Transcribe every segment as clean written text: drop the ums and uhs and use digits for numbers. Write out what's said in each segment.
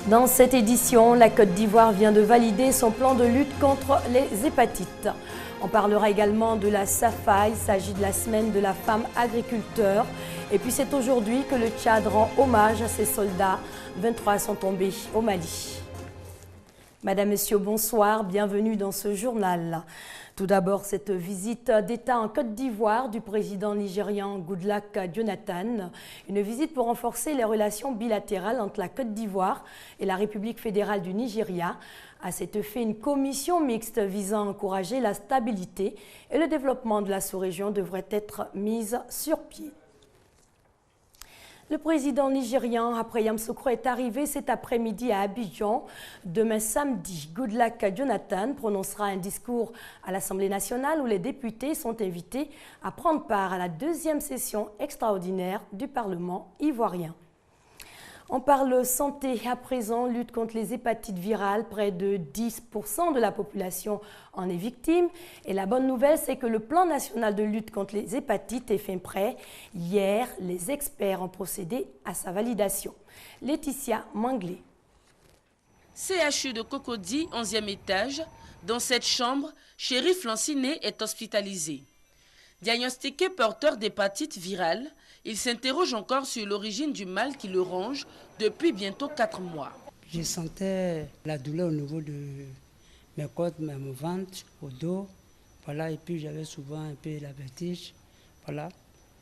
Dans cette édition, la Côte d'Ivoire vient de valider son plan de lutte contre les hépatites. On parlera également de la SAFA, il s'agit de la semaine de la femme agriculteur. Et puis c'est aujourd'hui que le Tchad rend hommage à ses soldats. 23 sont tombés au Mali. Madame, Monsieur, bonsoir, bienvenue dans ce journal. Tout d'abord, cette visite d'État en Côte d'Ivoire du président nigérian Goodluck Jonathan. Une visite pour renforcer les relations bilatérales entre la Côte d'Ivoire et la République fédérale du Nigeria. À cet effet, une commission mixte visant à encourager la stabilité et le développement de la sous-région devrait être mise sur pied. Le président nigérian, après Yamoussoukro, est arrivé cet après-midi à Abidjan. Demain samedi, Goodluck Jonathan prononcera un discours à l'Assemblée nationale où les députés sont invités à prendre part à la deuxième session extraordinaire du Parlement ivoirien. On parle santé à présent, lutte contre les hépatites virales. Près de 10% de la population en est victime. Et la bonne nouvelle, c'est que le plan national de lutte contre les hépatites est fin prêt. Hier, les experts ont procédé à sa validation. Laetitia Manglé. CHU de Cocody, 11e étage. Dans cette chambre, Chérif Lanciné est hospitalisé. Diagnostiqué porteur d'hépatite virale, il s'interroge encore sur l'origine du mal qui le ronge depuis bientôt 4 mois. Je sentais la douleur au niveau de mes côtes, mon ventre, au dos. Voilà, et puis j'avais souvent un peu la vertige. Voilà.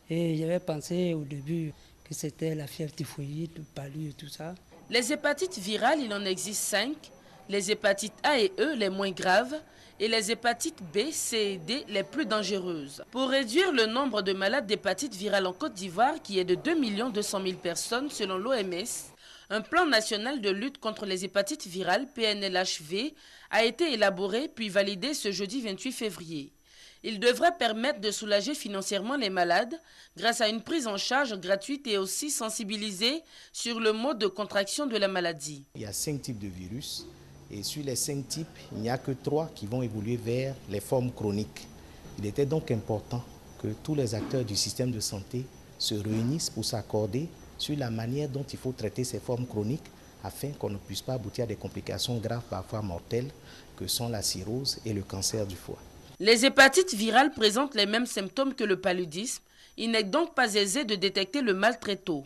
Et j'avais pensé au début que c'était la fièvre typhoïde, le palu et tout ça. Les hépatites virales, il en existe 5. Les hépatites A et E, les moins graves, et les hépatites B, C et D, les plus dangereuses. Pour réduire le nombre de malades d'hépatite virale en Côte d'Ivoire, qui est de 2 200 000 personnes selon l'OMS, un plan national de lutte contre les hépatites virales, PNLHV, a été élaboré puis validé ce jeudi 28 février. Il devrait permettre de soulager financièrement les malades grâce à une prise en charge gratuite et aussi sensibiliser sur le mode de contraction de la maladie. Il y a 5 types de virus. Et sur les 5 types, il n'y a que 3 qui vont évoluer vers les formes chroniques. Il était donc important que tous les acteurs du système de santé se réunissent pour s'accorder sur la manière dont il faut traiter ces formes chroniques afin qu'on ne puisse pas aboutir à des complications graves, parfois mortelles, que sont la cirrhose et le cancer du foie. Les hépatites virales présentent les mêmes symptômes que le paludisme. Il n'est donc pas aisé de détecter le mal très tôt.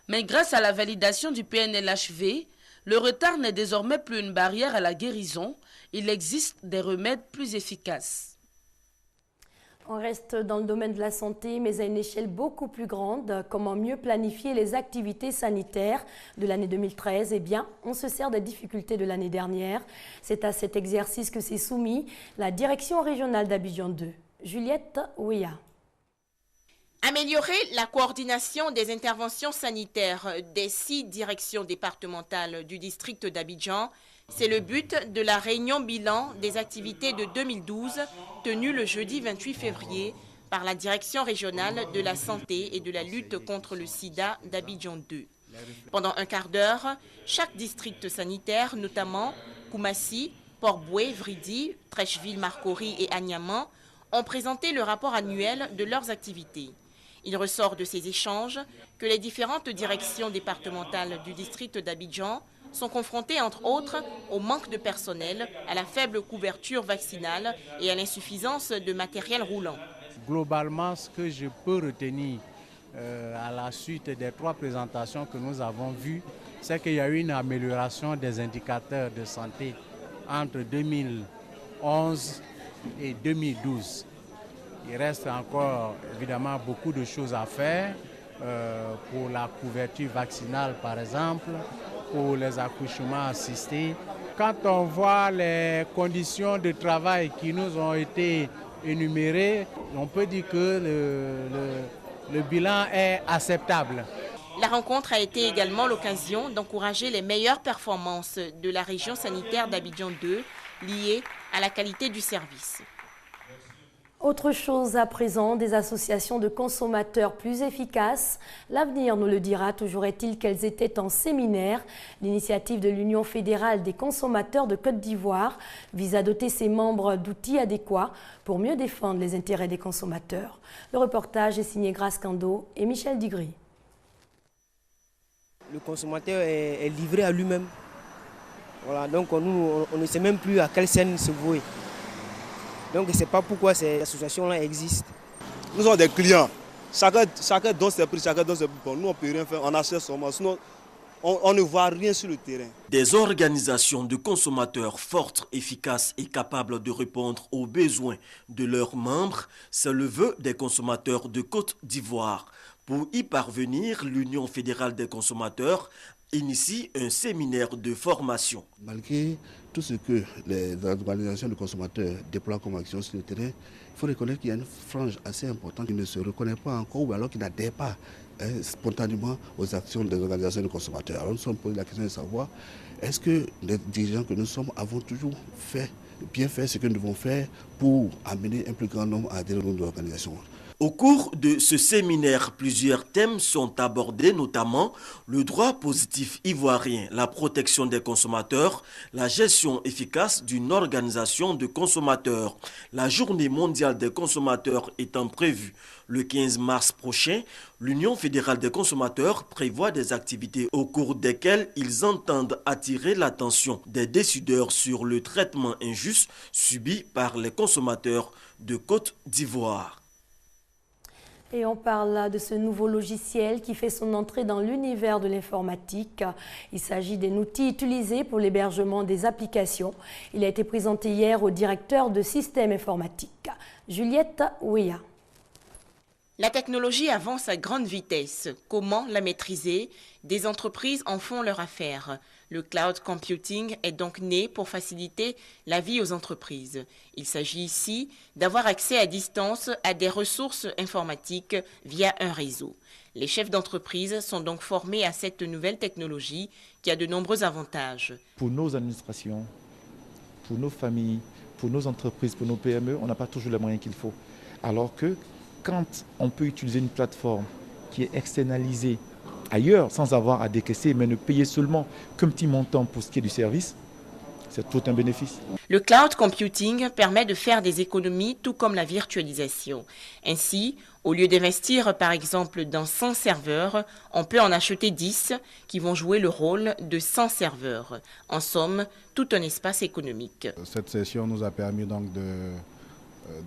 Mais grâce à la validation du PNLHV, le retard n'est désormais plus une barrière à la guérison. Il existe des remèdes plus efficaces. On reste dans le domaine de la santé, mais à une échelle beaucoup plus grande. Comment mieux planifier les activités sanitaires de l'année 2013 ? Eh bien, on se sert des difficultés de l'année dernière. C'est à cet exercice que s'est soumis la direction régionale d'Abidjan 2. Juliette Ouéa. Améliorer la coordination des interventions sanitaires des 6 directions départementales du district d'Abidjan, c'est le but de la réunion bilan des activités de 2012 tenue le jeudi 28 février par la direction régionale de la santé et de la lutte contre le sida d'Abidjan 2. Pendant un quart d'heure, chaque district sanitaire, notamment Koumassi, Port-Boué, Vridi, Trècheville-Marcory et Agnaman, ont présenté le rapport annuel de leurs activités. Il ressort de ces échanges que les différentes directions départementales du district d'Abidjan sont confrontées, entre autres, au manque de personnel, à la faible couverture vaccinale et à l'insuffisance de matériel roulant. Globalement, ce que je peux retenir à la suite des 3 présentations que nous avons vues, c'est qu'il y a eu une amélioration des indicateurs de santé entre 2011 et 2012. Il reste encore évidemment beaucoup de choses à faire pour la couverture vaccinale par exemple, pour les accouchements assistés. Quand on voit les conditions de travail qui nous ont été énumérées, on peut dire que le bilan est acceptable. La rencontre a été également l'occasion d'encourager les meilleures performances de la région sanitaire d'Abidjan 2 liées à la qualité du service. Autre chose à présent, des associations de consommateurs plus efficaces. L'avenir nous le dira. Toujours est-il qu'elles étaient en séminaire. L'initiative de l'Union fédérale des consommateurs de Côte d'Ivoire vise à doter ses membres d'outils adéquats pour mieux défendre les intérêts des consommateurs. Le reportage est signé Grace Kando et Michel Digri. Le consommateur est livré à lui-même. Voilà, donc nous, on ne sait même plus à quelle scène se vouer. Donc je ne sais pas pourquoi ces associations-là existent. Nous sommes des clients. Chacun donne ses prix, chacun donne ses prix. Bon, nous, on ne peut rien faire, on achète seulement. Sinon, on ne voit rien sur le terrain. Des organisations de consommateurs fortes, efficaces et capables de répondre aux besoins de leurs membres, c'est le vœu des consommateurs de Côte d'Ivoire. Pour y parvenir, l'Union fédérale des consommateurs initie un séminaire de formation. Malgré tout ce que les organisations de consommateurs déploient comme action sur le terrain, il faut reconnaître qu'il y a une frange assez importante qui ne se reconnaît pas encore ou alors qui n'adhère pas spontanément aux actions des organisations de consommateurs. Alors nous sommes posés la question de savoir, est-ce que les dirigeants que nous sommes avons toujours bien fait ce que nous devons faire pour amener un plus grand nombre à adhérer aux organisations. Au cours de ce séminaire, plusieurs thèmes sont abordés, notamment le droit positif ivoirien, la protection des consommateurs, la gestion efficace d'une organisation de consommateurs. La journée mondiale des consommateurs étant prévue le 15 mars prochain, l'Union fédérale des consommateurs prévoit des activités au cours desquelles ils entendent attirer l'attention des décideurs sur le traitement injuste subi par les consommateurs de Côte d'Ivoire. Et on parle de ce nouveau logiciel qui fait son entrée dans l'univers de l'informatique. Il s'agit d'un outil utilisé pour l'hébergement des applications. Il a été présenté hier au directeur de système informatique, Juliette Ouéa. La technologie avance à grande vitesse. Comment la maîtriser? Des entreprises en font leur affaire. Le cloud computing est donc né pour faciliter la vie aux entreprises. Il s'agit ici d'avoir accès à distance à des ressources informatiques via un réseau. Les chefs d'entreprise sont donc formés à cette nouvelle technologie qui a de nombreux avantages. Pour nos administrations, pour nos familles, pour nos entreprises, pour nos PME, on n'a pas toujours les moyens qu'il faut. Alors que quand on peut utiliser une plateforme qui est externalisée ailleurs sans avoir à décaisser, mais ne payer seulement qu'un petit montant pour ce qui est du service, c'est tout un bénéfice. Le cloud computing permet de faire des économies tout comme la virtualisation. Ainsi, au lieu d'investir par exemple dans 100 serveurs, on peut en acheter 10 qui vont jouer le rôle de 100 serveurs. En somme, tout un espace économique. Cette session nous a permis donc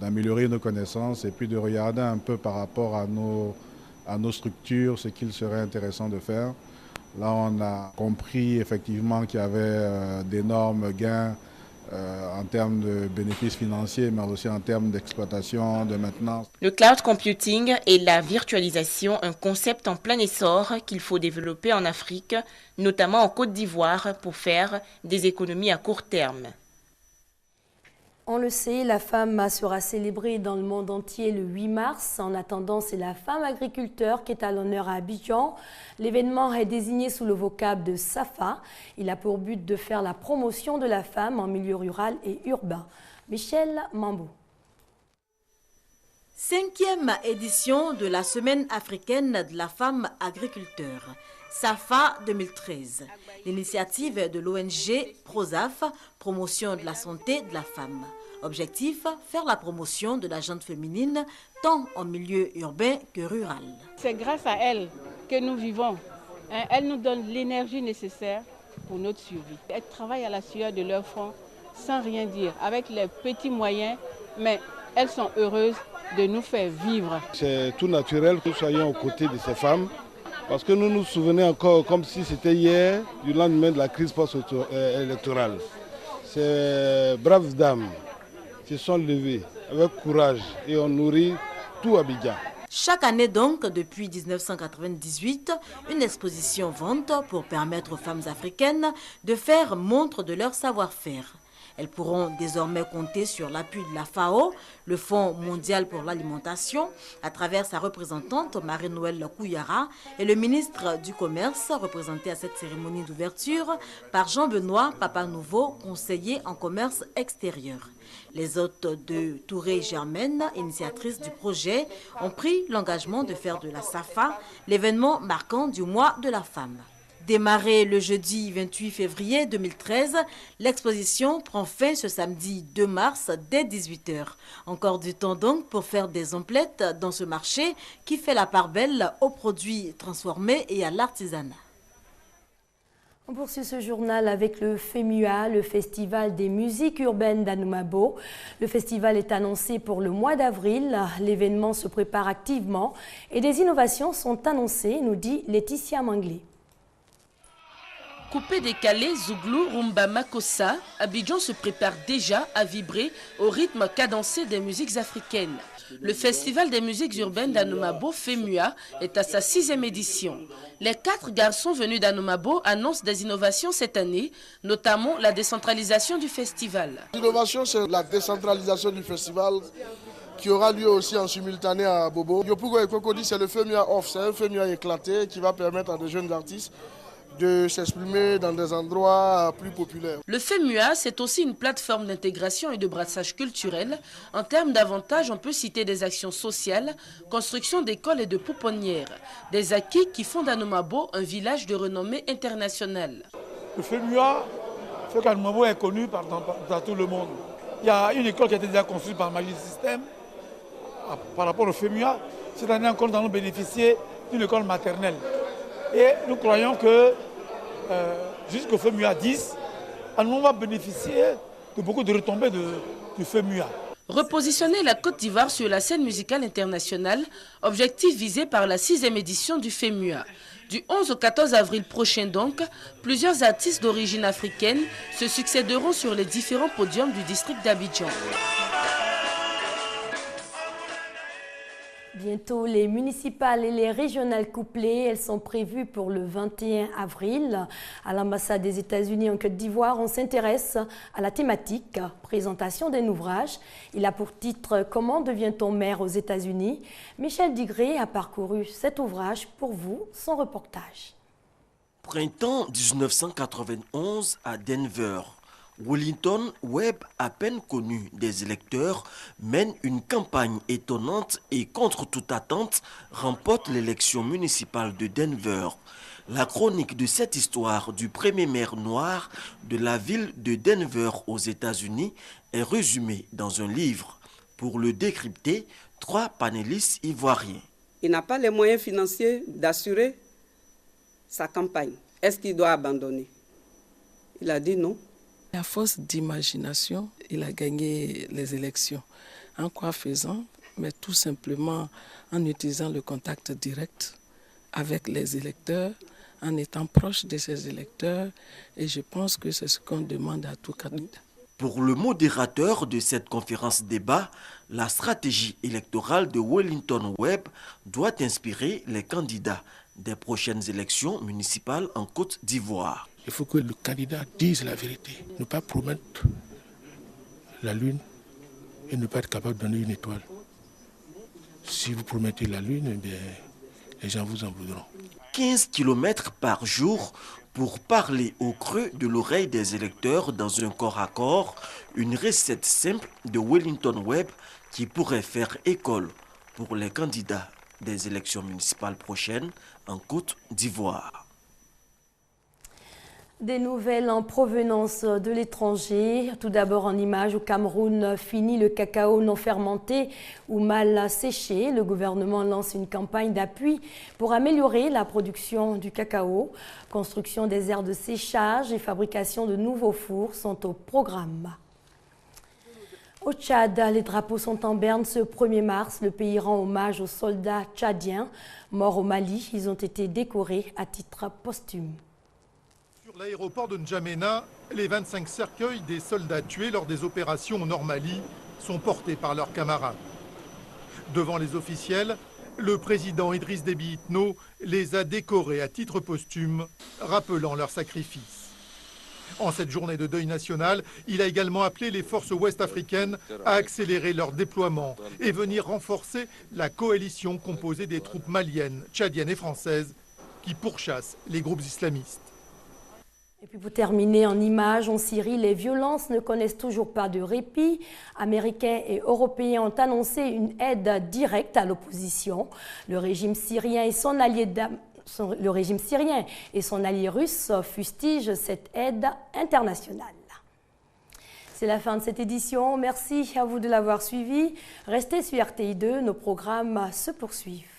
d'améliorer nos connaissances et puis de regarder un peu par rapport à nos structures ce qu'il serait intéressant de faire. Là, on a compris effectivement qu'il y avait d'énormes gains en termes de bénéfices financiers, mais aussi en termes d'exploitation, de maintenance. Le cloud computing et la virtualisation, un concept en plein essor qu'il faut développer en Afrique, notamment en Côte d'Ivoire, pour faire des économies à court terme. On le sait, la femme sera célébrée dans le monde entier le 8 mars. En attendant, c'est la femme agriculteur qui est à l'honneur à Abidjan. L'événement est désigné sous le vocable de SAFA. Il a pour but de faire la promotion de la femme en milieu rural et urbain. Michel Mambou. 5e édition de la Semaine africaine de la femme agriculteur. SAFA 2013. L'initiative de l'ONG PROSAF, promotion de la santé de la femme. Objectif, faire la promotion de la gente féminine, tant en milieu urbain que rural. C'est grâce à elles que nous vivons. Elles nous donnent l'énergie nécessaire pour notre survie. Elles travaillent à la sueur de leur front sans rien dire, avec les petits moyens, mais elles sont heureuses de nous faire vivre. C'est tout naturel que nous soyons aux côtés de ces femmes. Parce que nous nous souvenons encore comme si c'était hier, du lendemain de la crise post-électorale. Ces braves dames se sont levées avec courage et ont nourri tout Abidjan. Chaque année donc, depuis 1998, une exposition vente pour permettre aux femmes africaines de faire montre de leur savoir-faire. Elles pourront désormais compter sur l'appui de la FAO, le Fonds mondial pour l'alimentation, à travers sa représentante Marie-Noëlle Kouyara et le ministre du Commerce, représenté à cette cérémonie d'ouverture par Jean-Benoît Papanouveau, conseiller en commerce extérieur. Les hôtes de Touré Germaine, initiatrice du projet, ont pris l'engagement de faire de la SAFA l'événement marquant du mois de la femme. Démarrée le jeudi 28 février 2013, l'exposition prend fin ce samedi 2 mars dès 18h. Encore du temps donc pour faire des emplettes dans ce marché qui fait la part belle aux produits transformés et à l'artisanat. On poursuit ce journal avec le FEMUA, le Festival des musiques urbaines d'Anoumabo. Le festival est annoncé pour le mois d'avril. L'événement se prépare activement et des innovations sont annoncées, nous dit Laetitia Manglé. Coupé décalé, Zouglou, Rumba, Makossa, Abidjan se prépare déjà à vibrer au rythme cadencé des musiques africaines. Le Festival des musiques urbaines d'Anoumabo, FEMUA, est à sa 6e édition. Les 4 garçons venus d'Anoumabo annoncent des innovations cette année, notamment la décentralisation du festival. L'innovation, c'est la décentralisation du festival qui aura lieu aussi en simultané à Bobo. Yopougo et Cocody, c'est le FEMUA Off, c'est un FEMUA éclaté qui va permettre à des jeunes artistes de s'exprimer dans des endroits plus populaires. Le FEMUA, c'est aussi une plateforme d'intégration et de brassage culturel. En termes d'avantages, on peut citer des actions sociales, construction d'écoles et de pouponnières, des acquis qui font d'Anoumabo un village de renommée internationale. Le FEMUA fait qu'Anoumabo est connu par tout le monde. Il y a une école qui a été déjà construite par Magic System par rapport au FEMUA. Cette année encore, nous allons bénéficier d'une école maternelle. Et nous croyons que jusqu'au FEMUA 10, on va bénéficier de beaucoup de retombées du FEMUA. Repositionner la Côte d'Ivoire sur la scène musicale internationale, objectif visé par la 6e édition du FEMUA. Du 11 au 14 avril prochain donc, plusieurs artistes d'origine africaine se succéderont sur les différents podiums du district d'Abidjan. Bientôt, les municipales et les régionales couplées, elles sont prévues pour le 21 avril. À l'ambassade des États-Unis en Côte d'Ivoire, on s'intéresse à la thématique présentation d'un ouvrage. Il a pour titre « Comment devient-on maire aux États-Unis ?» Michel Digré a parcouru cet ouvrage pour vous, son reportage. Printemps 1991 à Denver. Wellington Webb, à peine connu des électeurs, mène une campagne étonnante et contre toute attente remporte l'élection municipale de Denver. La chronique de cette histoire du premier maire noir de la ville de Denver aux États-Unis est résumée dans un livre. Pour le décrypter, 3 panélistes ivoiriens. Il n'a pas les moyens financiers d'assurer sa campagne. Est-ce qu'il doit abandonner? Il a dit non. À force d'imagination, il a gagné les élections. En quoi faisant? Mais tout simplement en utilisant le contact direct avec les électeurs, en étant proche de ces électeurs. Et je pense que c'est ce qu'on demande à tout candidat. Pour le modérateur de cette conférence débat, la stratégie électorale de Wellington Webb doit inspirer les candidats des prochaines élections municipales en Côte d'Ivoire. Il faut que le candidat dise la vérité, ne pas promettre la lune et ne pas être capable de donner une étoile. Si vous promettez la lune, eh bien, les gens vous en voudront. 15 km par jour pour parler au creux de l'oreille des électeurs dans un corps à corps, une recette simple de Wellington Webb qui pourrait faire école pour les candidats des élections municipales prochaines en Côte d'Ivoire. Des nouvelles en provenance de l'étranger. Tout d'abord en image, au Cameroun, fini le cacao non fermenté ou mal séché. Le gouvernement lance une campagne d'appui pour améliorer la production du cacao. Construction des aires de séchage et fabrication de nouveaux fours sont au programme. Au Tchad, les drapeaux sont en berne ce 1er mars. Le pays rend hommage aux soldats tchadiens morts au Mali. Ils ont été décorés à titre posthume. Sur l'aéroport de N'Djamena, les 25 cercueils des soldats tués lors des opérations au Nord-Mali sont portés par leurs camarades. Devant les officiels, le président Idriss Déby Itno les a décorés à titre posthume, rappelant leur sacrifice. En cette journée de deuil national, il a également appelé les forces ouest-africaines à accélérer leur déploiement et venir renforcer la coalition composée des troupes maliennes, tchadiennes et françaises qui pourchassent les groupes islamistes. Et puis pour terminer en images, en Syrie, les violences ne connaissent toujours pas de répit. Américains et Européens ont annoncé une aide directe à l'opposition. Le régime syrien et son allié russe fustigent cette aide internationale. C'est la fin de cette édition. Merci à vous de l'avoir suivi. Restez sur RTI2, nos programmes se poursuivent.